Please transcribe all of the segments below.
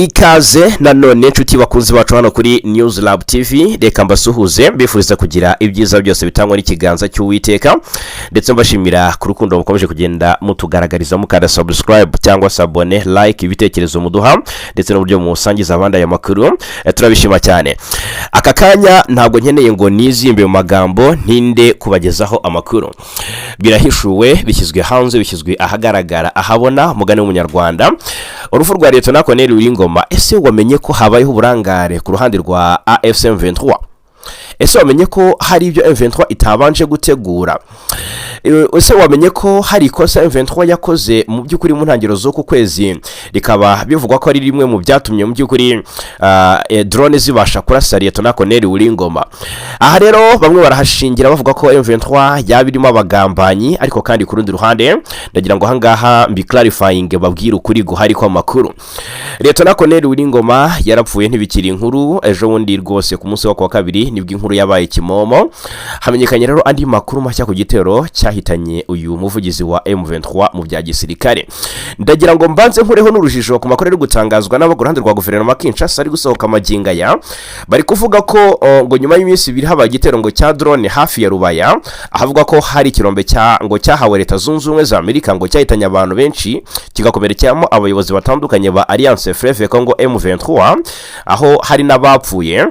Ikaze nanone nshuti bakunzi bacu hano kuri News Lab TV, reka mbasuhuze mbifuriza kugira ibyiza byose bitangwa n'ikiganza cy'Uwiteka, ndetse mbashimira ku rukundo mukomeje kugenda mutugaragariza mukanda subscribe cyangwa sabone, like, ibitekerezo muduha ndetse n'uburyo musangiza abandi aya makuru, turabishima cyane. Aka kanya ntabwo nkeneye ngo nizimbe mu magambo ntinde kubagezaho amakuru, birahishuwe, bishyizwe hanze, bishyizwe ahagaragara ahabona mugane w'umunyarwanda. Urufu rwa Lieutenant Willy Ngoma, ese wamenye ko habayeho uburangare ku ruhande rwa AFC M23? Ese wamenye ko hari ibyo M23 itabanje gutegura? Ese wamenye ko hari ikosa M23 yakoze mu by'ukuri mu ntangiriro zo ku kwezi, rikaba bivugwa ko ari rimwe mu byatumye mu by'ukuri drone zibasha kurasa Lieutenant Willy Ngoma? Aha rero bamwe barahashingira bavuga ko M23 yabirimo abagambanyi, ariko kandi ku rundi ruhande ndagira ngo hangaha mbi clarifying babwira ukuri guhari kwa makuru. Lieutenant Willy Ngoma yarapfuye ntibikiri inkuru. Ejo bundi rwose ku munsi wa kabiri nibwo inkuru yabaye kimomo, hamenyekanye rero andi makuru mashya ku gitero cyahitanye uyu muvugizi wa M23 mu bya gisirikare. Ndagira ngo mbanze nkureho n'urujijo ku makuru ari gutangazwa n'abaguruhande rwa guverinoma Kinshasa ari gusohoka amaginga ya, bari kuvuga ko ngo nyuma y'iminsi biri haba igitero ngo cya drone hafi ya Rubaya, ahavuga ko hari ikirombe ngo cyahawe Leta Zunze Ubumwe za Amerika ngo cyahitanye abantu benshi, kigakomerekeramo abayobozi batandukanye ba Alliance Fleuve Congo M23, aho hari n'abapfuye.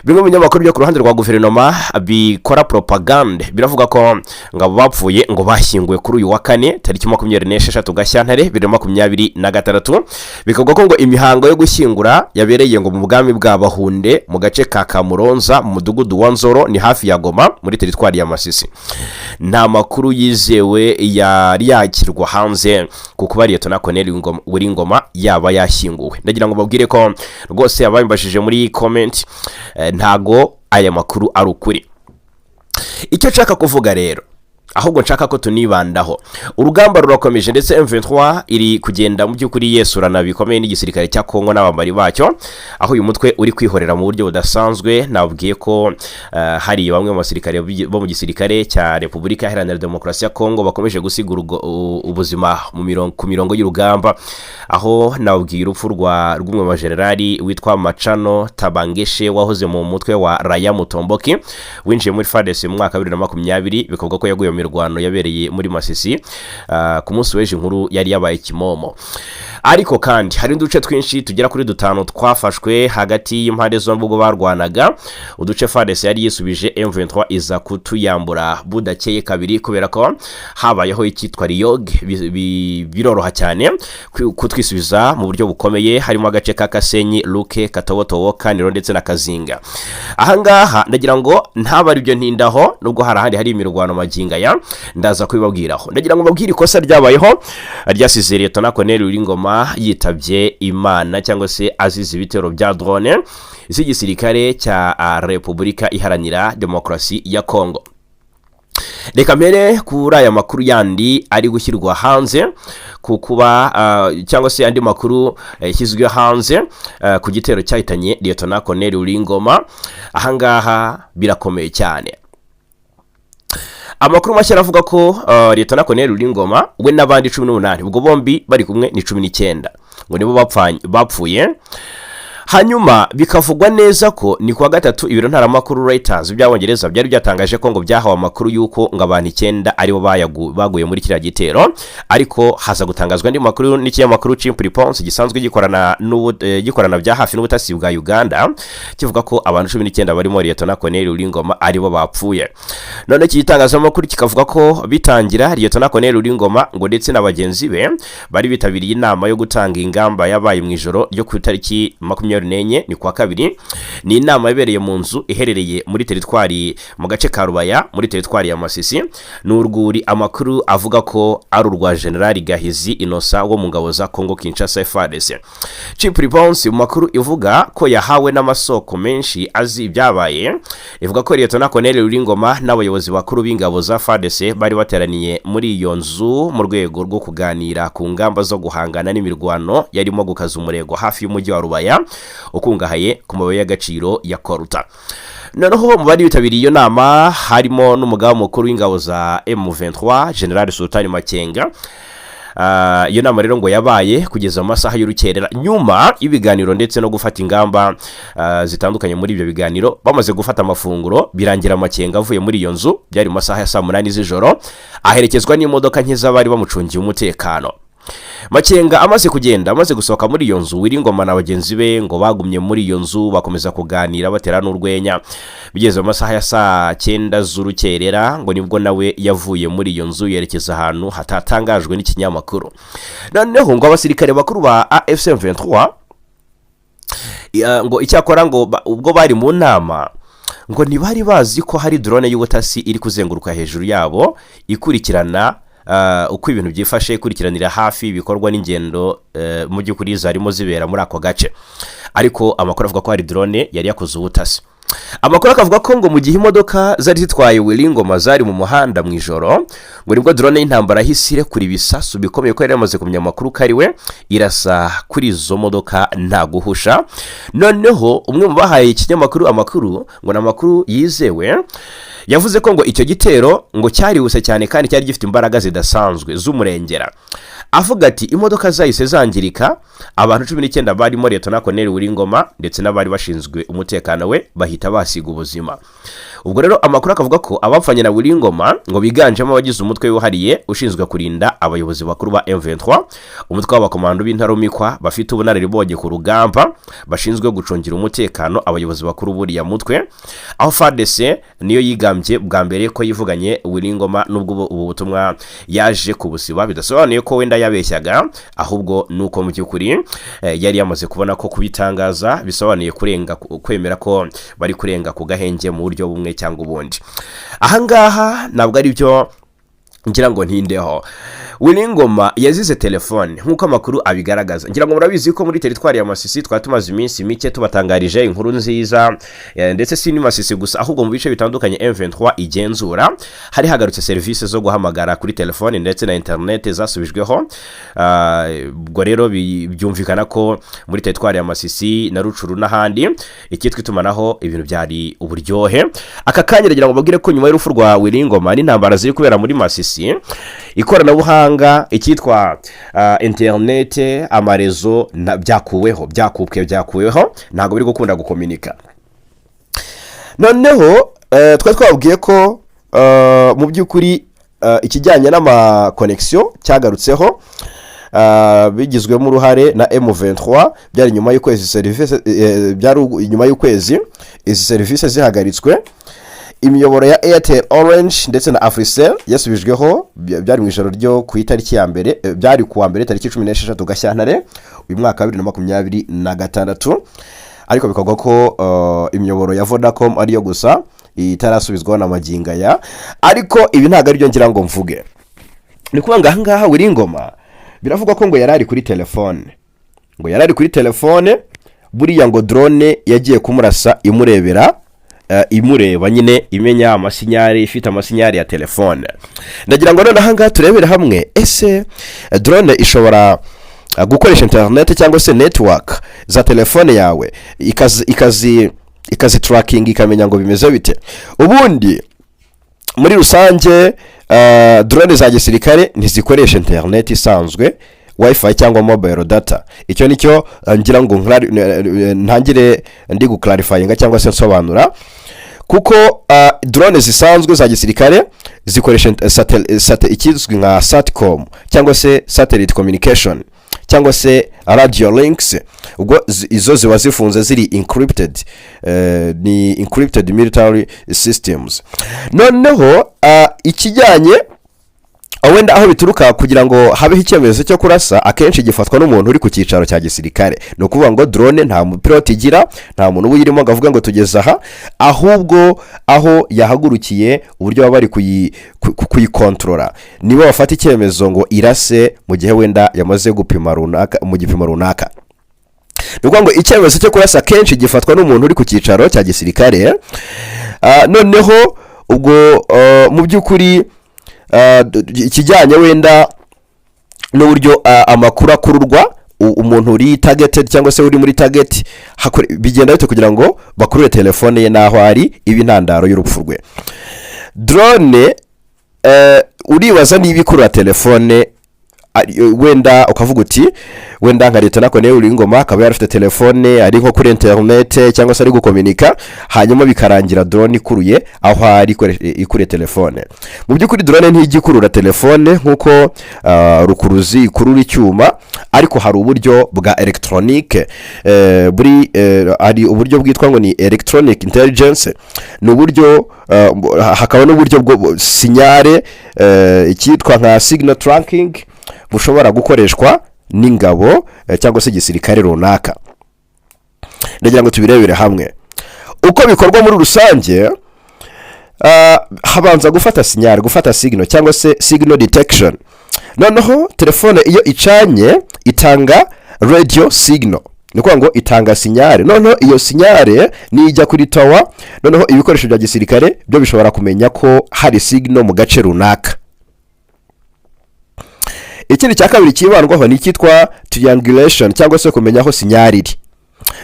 Bimwe mu binyamakuru byo ku ruhande rwa guverinoma bikora propaganda biravuga ko ngabo bapfuye ngo bashyinguwe kuri uyu wa kane tariki 26 Gashyantare 2026, bikavuga ko ngo imihango yo gushyingura yabereye ngo mu bwami bwa Bahunde mu gace ka Kamuronza mu mudugudu wa Nzoro ni hafi ya Ngoma muri teritwari ya Masisi. Nta makuru yizewe yari yakirwa hanze kuko bari Lieutenant Willy Ngoma yaba yashyinguwe. Ndagira ngo babwire ko rwose ababimbashije muri comment ntago aya makuru ari ukuri. Icyo nshaka kuvuga rero, ahubwo nshaka ko tunibandaho, urugamba rurakomeje ndetse M23 iri kugenda mu by'ukuri yesurana bikomeye n'igisirikare cya Kongo n'abambari bacyo, aho uyu mutwe uri kwihorera mu buryo budasanzwe. Nabwiye ko hari bamwe mu basirikare bo mu gisirikare cya Repubulika Iharanira Demokarasi ya Kongo bakomeje gusigura ubuzima ku mirongo y'urugamba, aho nabwiye urupfu rw'umwe wa generali witwa Machano Tabangeshe wahoze mu mutwe wa Raya Mutomboki winjiye muri FARDC mu mwaka 2020, bikavuga ko yaguye mirwano yabereye muri Masisi ku munsi w'ejo inkuru yari yabaye kimomo. Ariko kandi hari uduce twinshi tugera kuri 5 twafashwe hagati y'impande zombi ubwo barwanaga. Uduce FARDC yari yisubije M23 iza kutuyambura budakeye kabiri, kubera ko habayeho icyitwa Riyog. Biroroha cyane kutwisubiza mu buryo bukomeye, harimo agace ka Kasenyi, Luke, Katobotobo, Kaniro ndetse na Kazinga. Ahangaha ndagira ngo ntabari byo ntindaho, nubwo hari imirwano maginga ya ndaza kubibabwiraho. Ndagira ngo babwire ikosa ryabayeho ryasize Lieutenant Willy Ngoma yitabye Imana cyangwa se azize ibitero bya drone z'igisirikare cya Repubulika Iharanira Demokarasi ya Kongo. Reka mbere kuri aya makuru yandi ari gushyirwa hanze kukuba cyangwa se andi makuru yashyizwe hanze ku gitero cyahitanye Lieutenant Willy Ngoma. Ahangaha birakomeye cyane. Amakuru mashya aravuga ko Lieutenant Willy Ngoma we n'abandi 18 ubwo bombi bari kumwe ni 19 ngo nibo bapfuye. Hanyuma bikavugwa neza ko ni kwa gatatu ibiro ntaramakuru Reuters by'Abongereza byari byatangaje ko ngo byahawe amakuru yuko ngo abantu 9 aribo baguye muri kiriya gitero, ariko haza gutangazwa andi makuru n'ikinyamakuru Dipolomasi gisanzwe gikorana bya hafi n'ubutasi bwa Uganda kivuga ko abantu 19 barimo Lieutenant Willy Ngoma aribo bapfuye. None iki gitangazamakuru kikavuga ko bitangira Lieutenant Willy Ngoma ngo ndetse n'abagenzi be bari bitabiriye inama yo gutanga ingamba yabaye mu ijoro ryo ku itariki 24 ni kwa kabiri. Ni inama yabereye mu nzu iherereye muri teritwari mu gace ka Rubaya muri teritwari ya Masisi. N'urwuri amakuru avuga ko ari urwa General Gahizi Inosa wo mu ngabo za Kongo Kinshasa FARDC. Dipolomasi mu makuru ivuga ko yahawe n'amasoko menshi azi byabaye, ivuga ko Lieutenant Willy Ngoma n'abayobozi bakuru b'ingabo za FARDC bari bateraniye muri iyo nzu mu rwego rwo kuganira ku ngamba zo guhangana n'imirwano yarimo gukaza umurego hafi y'umujyi wa Rubaya ukungahaye ku mabuye y'agaciro ya Koruta. Noneho mu bari bitabiriye iyo nama harimo n'umugaba mukuru w'ingabo za M23 General Sultan Makenga, iyo nama rero ngo yabaye kugeza mu masaha y'urukerera nyuma y'ibiganiro ndetse no gufata ingamba zitandukanye muri ibyo biganiro. Bamaze gufata amafunguro birangira amakenga avuye muri iyo nzu, byari mu masaha ya saa 8 z'ijoro, aherekezwa n'imodoka nke z'abari bamucungiye umutekano. Makenga amaze kugenda, amaze gusohoka muri iyo nzu, Willy Ngoma na bagenzi be ngo bagumye muri iyo nzu bakomeza kuganira batera n'urwenya. Bigeze mu masaha ya saa 9 z'urukerera ngo nibwo nawe yavuye muri iyo nzu yerekeza ahantu hatatangajwe n'ikinyamakuru. Noneho ngo abasirikare bakuru ba AFC M23 ngo icyakora ngo ubwo bari mu nama ngo ntibari bazi ko hari drone y'ubutasi iri kuzenguruka hejuru yabo ikurikirana uko ibintu byifashe, kurikiranira hafi ibikorwa n'ingendo mu by'ukuri zarimo zibera muri ako gace. Ariko amakuru avuga ko hari drone yari yakoze ubutasi. Amakuru akavuga ko ngo mu gihe imodoka zari zitwaye Willy Ngoma zari mu muhanda mu ijoro, ngo nibwo drone y'intambara hisire kuri bisasu bikomeye ko yari yamaze kumenya amakuru kariwe irasa kuri izo modoka nta guhusha. Noneho umwe mu bahaye ikinyamakuru amakuru ngo namakuru yizewe yavuze ko ngo icyo gitero ngo cyarihuse cyane kandi cyari gifite imbaraga zidasanzwe z'umurengera. Avuga ati imodoka zahise zangirika, abantu 19 barimo Lieutenant Colonel Willy Ngoma ndetse n'abari bashinzwe umutekano we bahita basiga ubuzima. Ubwo rero amakuru akavuga ko abapfanye na Willy Ngoma ngo biganjemo abagize umutwe wihariye ushinzwe kurinda abayobozi bakuru ba M23, umutwe w'abakomando b'intarumikwa bafite ubunararibonye ku rugamba bashinzwe gucungira umutekano abayobozi bakuru buriya mutwe. Aho FARDC niyo yigambye bwa mbere ko yivuganye Willy Ngoma, nubwo ubu butumwa yaje kubusiba bidasobanuye ko wenda yabeshyaga, ahubwo nuko mu cyukuri yari yamaze kubona ko kubitangaza bisobanuye kurenga kwemera ko bari kurenga ku gahenge mu buryo bumwe cyangwa ubundi. Ahangaha nabwo ari byo ngira ngo ntindeho. Willy Ngoma yazize telefone nkuko amakuru abigaragaza. Ngira ngo murabizi ko muri teritwari ya Masisi twatumaze iminsi mike tubatangarije inkuru nziza, ndetse si ni Masisi gusa ahubwo mu bice bitandukanye M23 igenzura hari hagarutse service zo guhamagara kuri telefone ndetse na internet zasubijweho. Ubwo rero byumvikana ko muri teritwari ya Masisi na Rucuru n'ahandi ikitwa itumanaho ibintu byari uburyohe. Aka kanya ngira ngo babwire ko nyuma y'urupfu rwa Willy Ngoma n'intambara ziri kubera muri Masisi, ikoranabuhanga ikitwa internet, amarezo byakuweho ntago biri gukunda gukomunika. Noneho twabwiye ko mu by'ukuri ikijyanye n'ama connection cyagarutseho bigizwemo uruhare na M23. Byari nyuma y'ukwezi service nyuma y'ukwezi izi service zihagaritswe. Imiyoboro ya Airtel, Orange ndetse na Africell yasubijweho, byari mu ijoro ryo ku itariki ya mbere, byari kuwa mbere tariki 16 Gashyantare uyu mwaka 2026. Ariko bikagwa ko imiyoboro ya Vodacom ariyo gusa itarasubizwaho na maginga ya. Ariko ibi ntago ari byo ngira ngo mvuge. Ni kuvuga ngaha Willy Ngoma biravuga ko ngo yarari kuri telefone, buriya ngo drone yagiye kumurasa imurebera, imureba nyine imenya amasinyari, ifite amasinyari ya telefone. Ndagira ngo none hanga turebere hamwe ese drone ishobora gukoresha internet cyangwa se network za telefone yawe ikazi tracking ikamenya ngo bimeze bite. Ubundi muri rusange drone za gisirikare ntizikoresha internet isanzwe, wifi cyangwa mobile data. Icyo nicyo ngira ngo ntangire ndi guclarifyinga cyangwa se nsobanura, kuko drone zisanzwe za gisirikare zikoresha ikizwi nka satcom cyangwa se satellite communication cyangwa se radio links. Ubwo izo ziba zifunze ziri encrypted, ni encrypted military systems. Noneho ikijyanye wenda aho bituruka kugira ngo habeho icyemezo cyo kurasa, akenshi gifatwa n'umuntu uri ku cyicaro cya gisirikare. No kuvuga ngo drone nta pilot igira, nta muntu uyirimo ngavuga ngo tugeze aha, ahubwo aho yahagurukiye uburyo bari kuyikontrola nibo bafata icyemezo ngo irase mu gihe wenda yamaze gupima runaka mu gipimo runaka. Nuko ngo icyemezo cyo kurasa kenshi gifatwa n'umuntu uri ku cyicaro cya gisirikare. Noneho ubwo mu by'ukuri ikijyanye wenda n'uburyo amakuru akururwa, umuntu uri targeted cyangwa se uri muri target bigenda bite kugira ngo bakurure telefone ye naho ari ibintandaro y'urupfu rwe. Drone uribaza niba ikurura telefone wenda ukavuga uti wenda nka leta nako nayo Ngoma akaba yarafite telefone ari nko kuri internet cyangwa se ari gukomunika, hanyuma bikarangira drone ikuruye aho ari ikuriye telefone. Mu by'ukuri drone ntigikurura telefone nkuko rukuruzi ikurura icyuma, ariko hari uburyo bwa electronique buri ari uburyo bwitwa ngo ni electronic intelligence. Ni uburyo hakaba n'uburyo bwo sinyare ikitwa nka signal tracking bushobora gukoreshwa n'ingabo cyangwa se igisirikare runaka. Ndagira ngo tubirebere hamwe uko bikorwa muri rusange. Habanza gufata sinyare, gufata signal cyangwa se signal detection. Noneho telefone iyo icanye itanga radio signal, niko ngo itanga sinyare. Noneho iyo sinyare nijya kuri tower, noneho ibikoresho bya gisirikare byo bishobora kumenya ko hari signal mu gace runaka. Ikindi cya kabiri kibandwaho ni kitwa triangulation cyangwa se kumenya aho sinyari iri.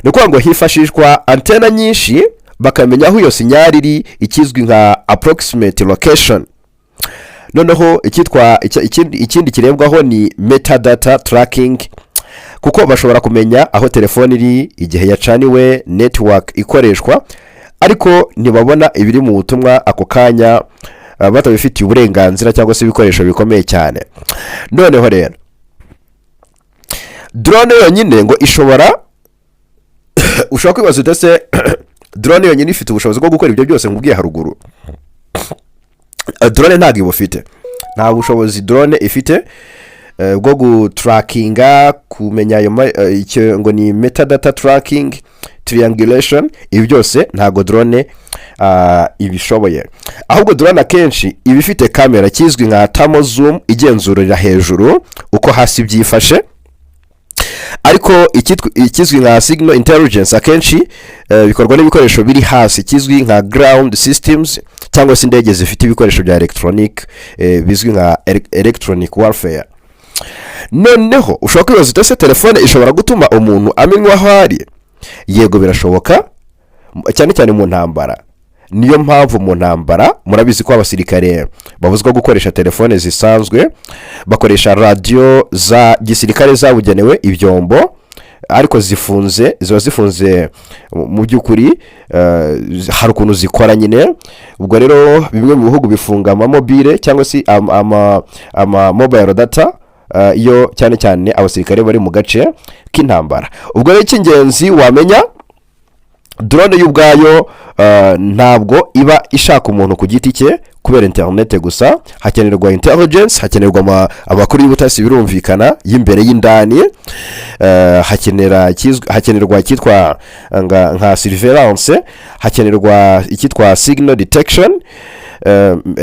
Niko ngo hifashishwa antena nyinshi bakamenya aho iyo sinyari iri, ikizwi nka approximate location. Noneho ikindi kirebwaho ni metadata tracking, kuko bashobora kumenya aho telefone iri igihe yacaniwe, network ikoreshwa, ariko ntibabona ibiri mu butumwa ako kanya batabifitiye uburenganzira cyangwa se ibikoresho bikomeye cyane. Noneho rero drone yonyine ngo ushobora kwibaza utese drone yonyine ifite ubushobozi bwo gukora ibyo byose nkubwiye haruguru? Drone ntabwo ibufite, nta bushobozi drone ifite bwo gutrackinga, kumenya icyo ngo ni metadata tracking, triangulation. Ibi byose ntago drone ibishoboye. Ahubwo drone akenshi iba ifite kamera kizwi nka thermal zoom igenzurira hejuru uko hasi byifashe, ariko ikizwi nka signal intelligence akenshi bikorwa n'ibikoresho biri hasi kizwi nka ground systems cyangwa se indege zifite ibikoresho bya electronic bizwi nka electronic warfare. Noneho ushobora kwibaza utese telefone ishobora gutuma umuntu amenywa aho ari? Yego birashoboka, cyane cyane mu ntambara. Niyo mpamvu mu ntambara murabizi ko abasirikare babuzwa gukoresha telefone zisanzwe, bakoresha radio za gisirikare zabugenewe ibyombo, ariko ziba zifunze mu by'ukuri hari ukuntu zikora nyine. Ubwo rero bimwe mu bihugu bifunga mobile cyangwa se mobile data iyo cyane cyane abasirikare bari mu gace k'intambara. Ubwo rero icy'ingenzi wamenya, drone y'ubwayo ntabwo iba ishaka umuntu ku giti cye kubera internet gusa. Hakenerwa intelligence, hakenerwa amakuru y'ubutasi birumvikana y'imbere y'indani, hakenerwa ikitwa nka surveillance, hakenerwa ikitwa signal detection,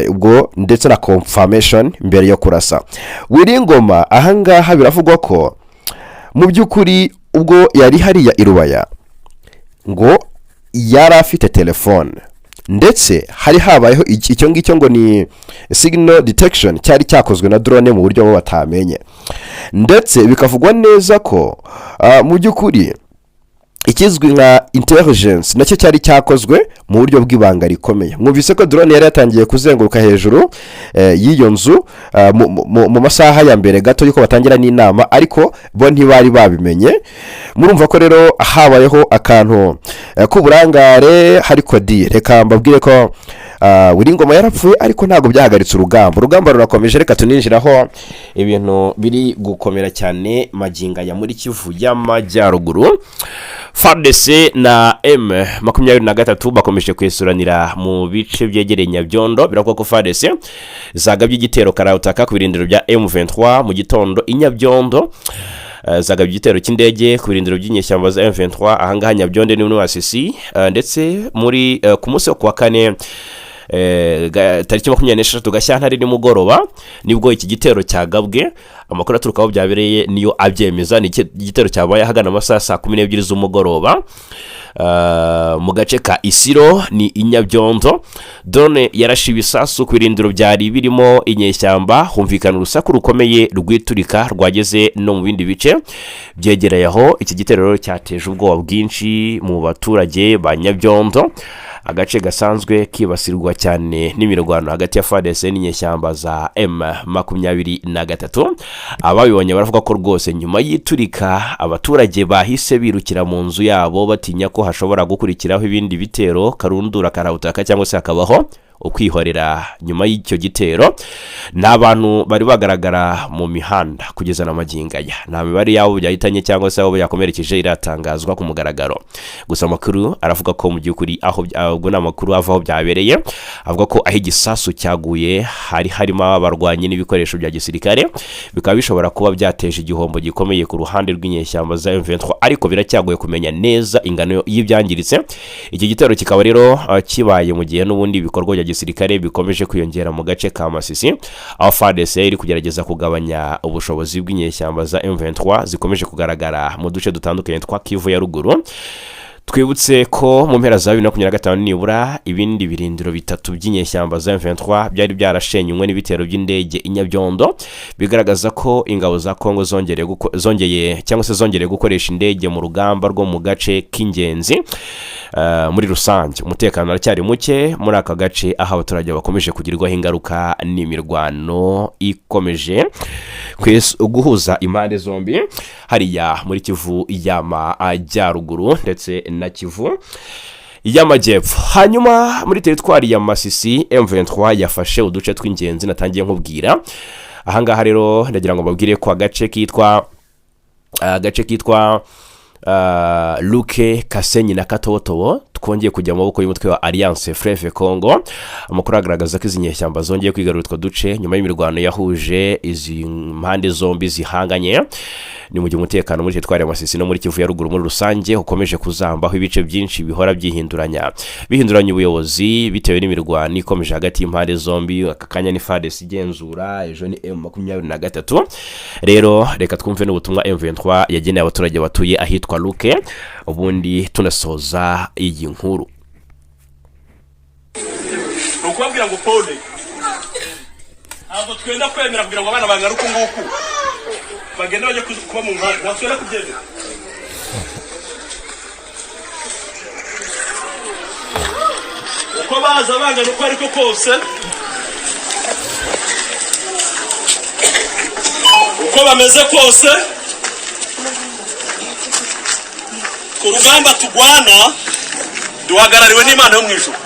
ubwo ndetse na confirmation mbere yo kurasa. Willy Ngoma ahangaha biravugwa ko mu by'ukuri ubwo yari hariya i Rubaya ngo yari afite telefone, ndetse hari habayeho icyo ngicyo ngo ni signal detection cyari cyakozwe na drone mu buryo batamenye, ndetse bikavugwa neza ko mu by'ukuri ikizwi nka intelligence nacyo cyari cyakozwe mu buryo bw'ibanga rikomeye. Mwumvise ko drone yari yatangiye kuzenguruka hejuru y'iyo nzu mu masaha ya mbere gato yuko batangira n'inama, ariko bo ntibari babimenye. Murumva ko rero habayeho akantu k'uburangare. Ariko reka mbabwire ko Willy Ngoma yarapfuye, ariko ntabwo byahagaritse urugamba rurakomeje. Reka tuninjiraho ibintu biri gukomera cyane maginga ya muri Kivu y'Amajyaruguru. FARDC na M23 bakomeje kwesuranira mu bice byegereye Nyabyondo. Birakwa ko FARDC zagabye igitero karabutaka ku birindiro bya M23 mu gitondo Inyabyondo, zagabye igitero cy'indege ku birindiro by'inyeshyamba za M23 ahangaha Nyabyondo ni muri Wasisi, ndetse muri ku munsi wa kane tariki 26 Gashyantare nimugoroba nibwo iki gitero cyagabwe. Amakuru aturukaho byabereye niyo abyemeza. Ni igitero cyabaye hagana amasaha 12 z'umugoroba mu gace ka Isiro ni Inyabyondo. Drone yarashe ibisasu ku birindiro byari birimo inyeshyamba, humvikana urusaku rukomeye rwiturika rwageze no mu bindi bice byegereye aho. Iki gitero cyateje ubwoba bwinshi mu baturage ba Nyabyondo, agace gasanzwe kibasirwa cyane n'imirwano hagati ya FARDC n'inyeshyamba za M23. Ababibonye baravuga ko rwose nyuma y'iturika abaturage bahise birukira mu nzu yabo batinya ko hashobora gukurikiraho ibindi bitero karundura karahutaka cyangwa se hakabaho ukwihorera nyuma y'icyo gitero. N'abantu bari bagaragara mu mihanda kugeza na magingaya, nta mibare yabo byahitanye cyangwa se abo yakomerekeje iratangazwa ku mugaragaro. Gusa amakuru aravuga ko mu by'ukuri aho ubwo n'amakuru avaho byabereye, avuga ko aho igisasu cyaguye harimo abarwanyi n'ibikoresho bya gisirikare, bikaba bishobora kuba byateje igihombo gikomeye ku ruhande rw'inyeshyamba za M23, ariko biracyagoye kumenya neza ingano y'ibyangiritse. Iki gitero kikaba rero kibaye mu gihe n'ubundi bikorwa bya gisirikare bikomeje kwiyongera mu gace ka Masisi, aho FARDC iri kugerageza kugabanya ubushobozi bw'inyeshyamba za M23 zikomeje kugaragara mu duce dutandukanye twa Kivu ya ruguru. Twibutse ko mu mpera za 2025 nibura ibindi birindiro bitatu by'inyeshyamba za M23 byari byarashenywe n'ibitero by'indege inyabyondo, bigaragaza ko ingabo za Kongo zongeye gukoresha indege mu rugamba rwo mu gace k'ingenzi. Muri rusange umutekano aracyari muke muri aka gace, aho abaturage bakomeje kugirirwaho ingaruka n'imirwano ikomeje guhuza impande zombi hariya muri Kivu y'Amajyaruguru ndetse na Kivu y'Amajyepfo. Hanyuma muri teritwari ya Masisi M23 yafashe uduce tw'ingenzi natangiye nkubwira. Ahangaha rero ndagira ngo babwire ko agace kitwa Luke, Kasenyi na Katotobo twongeye kujya mu maboko y'umutwe wa Alliance Fleuve Congo. Amakuru agaragaza ko izi nyeshyamba zongeye kwigarurira utwo duce nyuma y'imirwano yahuje izi mpande zombi zihanganye. Ni mu gihe umutekano muri teritwari ya Masisi no muri Kivu ya ruguru muri rusange ukomeje kuzambaho ibice byinshi bihora bihinduranya ubuyobozi bitewe n'imirwano ikomeje hagati y'impande zombi. Akakanya ni FARDC igenzura, ejo ni M23. Rero reka twumve n'ubutumwa M23 yageneye abaturage batuye ahitwa Luke, ubundi tunasoza iyi nkuru. Ukubabwira ngo pole abo twenda kwemera kugira ngo abana bangaruka nguku bagenda baje kuba mu mpande, nasubira kubyemera. Uko baza bangana uko ariko kose, uko bameze kose, ku rugamba tugwana duhagarariwe n'Imana yo mu ijuru,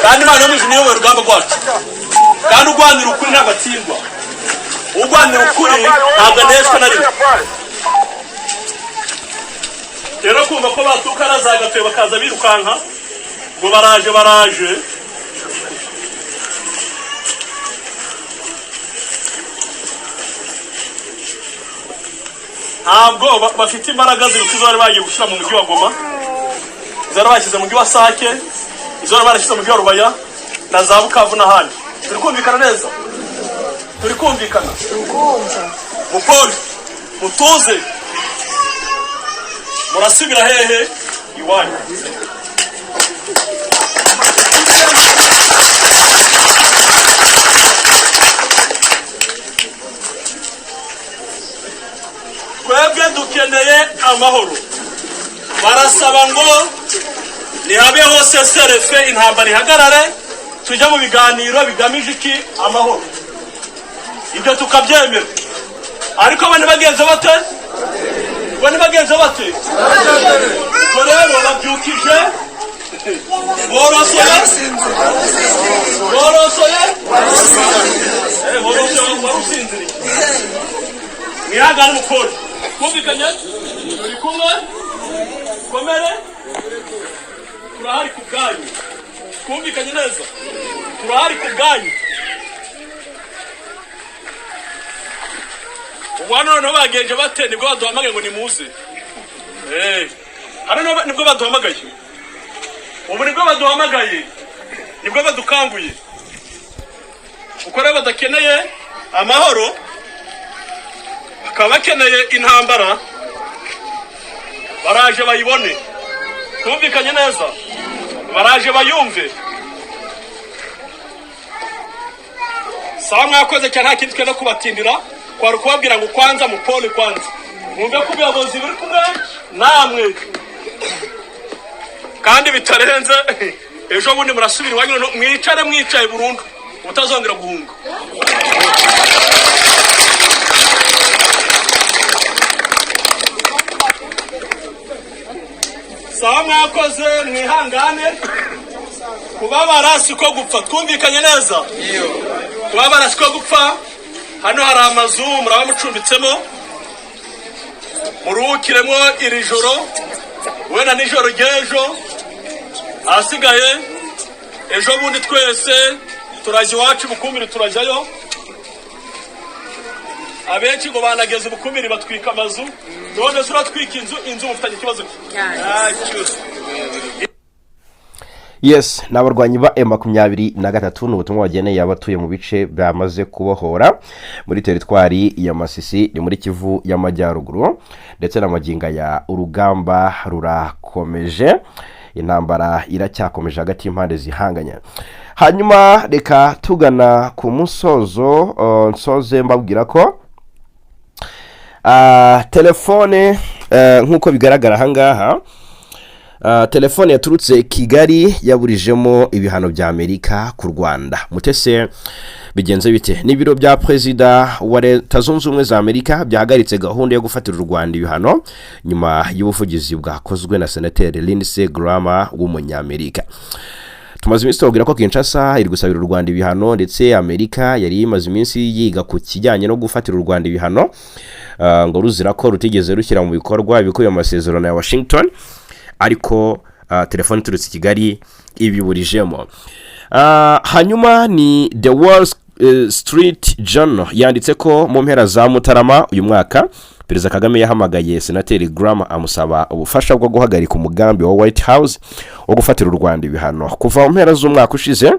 kandi Imana yo mu ijuru niyo rugamba rwacu, kandi urwanira ukuri ntabatsindwa, urwanira ukuri ntabwo aneshwa na rimwe. Rero kumva ko batuka nazagatuye bakaza birukanka ngo baraje ntabwo bafite imbaraga ziruta izo bari bagiye gushyira mu mujyi wa Ngoma, izo bari bashyize mu mujyi wa Sake, izo bari barashyize mu mujyi wa Rubaya na za Bukavu n'ahandi. Turi kumvikana neza? Turi kumvikana? Mupoli mutuze, murasubira hehe? Iwanyu. Twebwe dukeneye amahoro. Barasaba ngo nihabeho seserefe, intambara ihagarare, tujya mu biganiro bigamije iki? Amahoro. Ibyo tukabyemera. Ariko bane bagenze bate? Rero babyukije borosoye warusinziriye mwihangane mukore. Kumvikanye? Turi kumwe? Komere? Turahari ku bwanyu. Kumvikanye neza? Turahari ku bwanyu. Ubwana no bagenje bate nibwo baduhamagaye ngo nimuze. Hano nibwo baduhamagaye. Ubu nibwo baduhamagaye. Nibwo badukanguye. Uko rero badakeneye amahoro, bakaba bakeneye intambara, baraje bayibone. Kumvikanye neza? Baraje bayumve. Sawa mwakoze cyane, nta kindi twenda kubatindira, kwari kubabwira ngo kwanza mupole kwanza. Mwumve ko ubuyobozi buri kumwe namwe. kandi bitarenze ejo bundi murasubira iwanyu mwicaye burundu utazongera guhunga. Sawa mwakoze mwihangane, kubabara siko gupfa, twumvikanye neza. Kubabara siko gupfa. Hano hari amazu muraba mucumbitsemo, muruhukiremo iri joro wenda nijoro ry'ejo, ahasigaye ejo bundi twese turajya iwacu Bukumiri, turajyayo. Abenshi ngo banageze Bukumiri batwika amazu, none turatwika inzu mufitanye ikibazo. Yes, n'abarwanyi ba M23 n'ubutumwa bageneye abatuye mu bice byamaze kubohora muri teritwari ya Masisi ni muri Kivu y'Amajyaruguru, ndetse n'amaginga ya urugamba rurakomeje, intambara iracyakomeje hagati y'impande zihanganya. Hanyuma reka tugana ku musozo, nsoze mbabwira ko telefone nkuko bigaragara hangaha, telefone yaturutse Kigali yaburijemo ibihano bya Amerika ku Rwanda. Mutese bigenze bite? N'ibiro bya Perezida wa Leta Zunze Ubumwe za Amerika byahagaritse gahunda yo gufatira u Rwanda ibihano nyuma y'ubuvugizi bwakozwe na Senateri Lindsey Graham w'umunyamerika. Tumaze iminsi tubabwira ko Kinshasa iri gusabira u Rwanda ibihano, ndetse Amerika yari imaze iminsi yiga ku kijyanye no gufatira u Rwanda ibihano ngo ruzira ko rutigeze rushyira mu bikorwa ibikubiye mu masezerano ya Washington, ariko telefone turutse Kigali ibiburijemo. Hanyuma ni The Wall Street Journal yanditse ko mu mpera za Mutarama uyu mwaka Perezida Kagame yahamagaye Senateri Graham amusaba ubufasha bwo guhagarika umugambi wa White House wo gufatira u Rwanda ibihano. Kuva mu mpera z'umwaka ushize,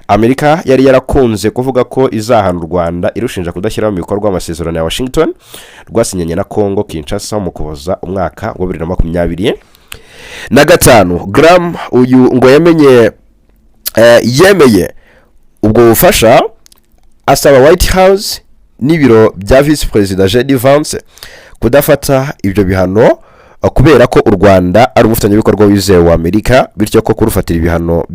Amerika yari yarakunze kuvuga ko izahana u Rwanda irushinja kudashyira mu bikorwa amasezerano ya Washington rwasinyanye na Congo Kinshasa mu Kuboza umwaka wa 2025. Graham uyu ngo yemeye ubwo bufasha, asaba White House n'ibiro bya Vice President J.D. Vance kudafata ibyo bihano kubera ko u Rwanda ari umufatanyabikorwa wizewe wa Amerika, bityo ko kurufatira ibihano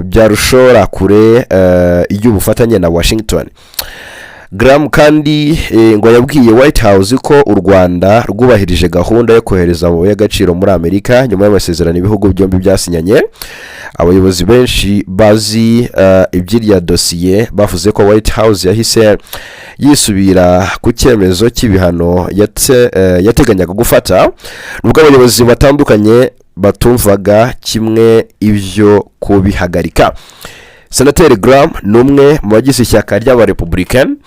byarushora kure y'ubufatanye na Washington. Graham kandi ngo yabwiye White House ko u Rwanda rwubahirije gahunda yo kohereza amabuye y'agaciro muri Amerika nyuma y'amasezerano ibihugu byombi byasinyanye. Abayobozi benshi bazi iby'iriya dosiye bavuze ko White House yahise yisubira ku cyemezo cy'ibihano yateganyaga gufata, nubwo abayobozi batandukanye batumvaga kimwe ibyo kubihagarika. Senateri Graham numwe mu bagize ishyaka ry'abarepublican,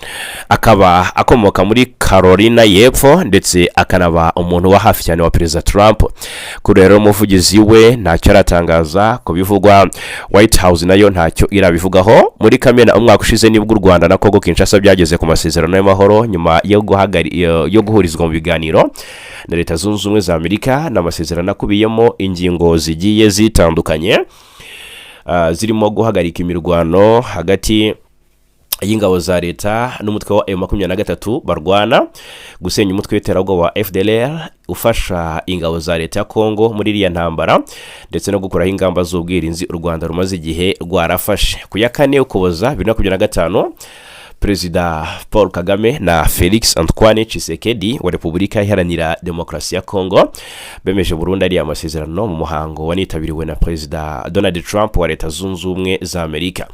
akaba akomoka muri Carolina y'Epfo, ndetse akanaba umuntu wa hafi cyane wa Perezida Trump. Kuri rero umuvugizi we ntacyo aratangaza ku bivugwa, White House nayo ntacyo irabivugaho. Muri Kamena umwaka ushize nibwo u Rwanda na Congo Kinshasa byageze ku masezerano y'amahoro nyuma yo guhurizwa mu biganiro na Leta Zunze Ubumwe za Amerika, n'amasezerano akubiyemo ingingo zigiye zitandukanye zirimo guhagarika imirwano hagati y'ingabo za leta n'umutwe wa M23 barwana, gusenya umutwe w'iterabwoba wa FDLR ufasha ingabo za leta ya Congo muri iriya ntambara, ndetse no gukuraho ingamba z'ubwirinzi u Rwanda rumaze igihe rwarafashe. Ku ya 4 Ukuboza 2025, Perezida Paul Kagame na Felix Antoine Kisekedi wa Repubulika Iharanira Demokarasi ya Congo bemeje Burundi ari amasezerano mu muhango wanitabiriwe na Perezida Donald Trump wa Leta Zunze Ubumwe za Amerika.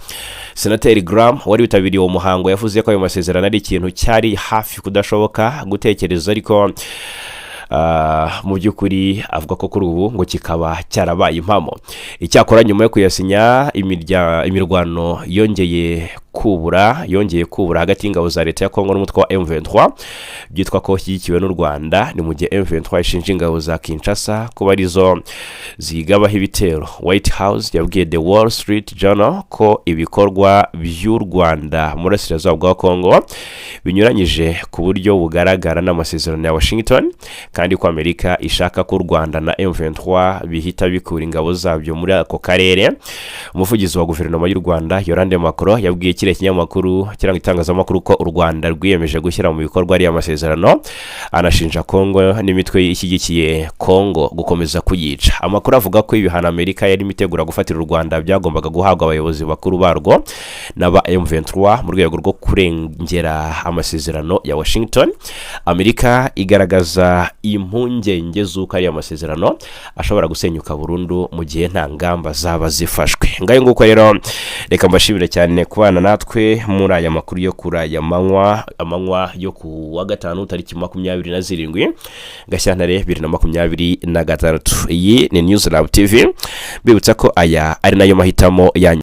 Senateri Graham wari witabiriye uwo muhango yavuze ko ayo masezerano ari ikintu cyari hafi kudashoboka gutekereza, ariko mu by'ukuri avuga ko kuri ubu ngo kikaba cyarabaye impamo. Icyakora nyuma yo kuyasinya, imirwano yongeye kubura hagati y'ingabo za leta ya Congo n'umutwe wa M23 byitwa ko shyigikiwe n'u Rwanda, ni mu gihe M23 ishinja ingabo za Kinshasa kuba arizo zigabaho ibitero. White House yabwiye The Wall Street Journal ko ibikorwa by'u Rwanda mu burasirazuba bwa Congo binyuranyije ku buryo bugaragara n'amasezerano ya Washington, kandi ko Amerika ishaka ko u Rwanda na M23 bihita bikura ingabo zabyo muri ako karere. Umuvugizi wa guverinoma y'u Rwanda Yolande Macron yabwiye kiriya kinyamakuru kiranga itangazamakuru ko u Rwanda rwiyemeje gushyira mu bikorwa ari amasezerano, anashinja Kongo n'imitwe ishyigikiye Kongo gukomeza kuyica. Amakuru avuga ko ibihano Amerika yari imitegura gufatira u Rwanda byagombaga guhabwa abayobozi bakuru barwo n'aba M23 mu rwego rwo kurengera amasezerano ya Washington. Amerika igaragaza impungenge z'uko ari amasezerano ashobora gusenyuka burundu mu gihe nta ngamba zaba zifashwe. Ngayo nguko rero reka mbashimire cyane kubana natwe muri aya makuru yo kuri aya amanywa yo ku wa gatanu tariki 27 Gashyantare 2026. Iyi ni News Lab TV, bibutsa ko aya ari nayo mahitamo yanyu.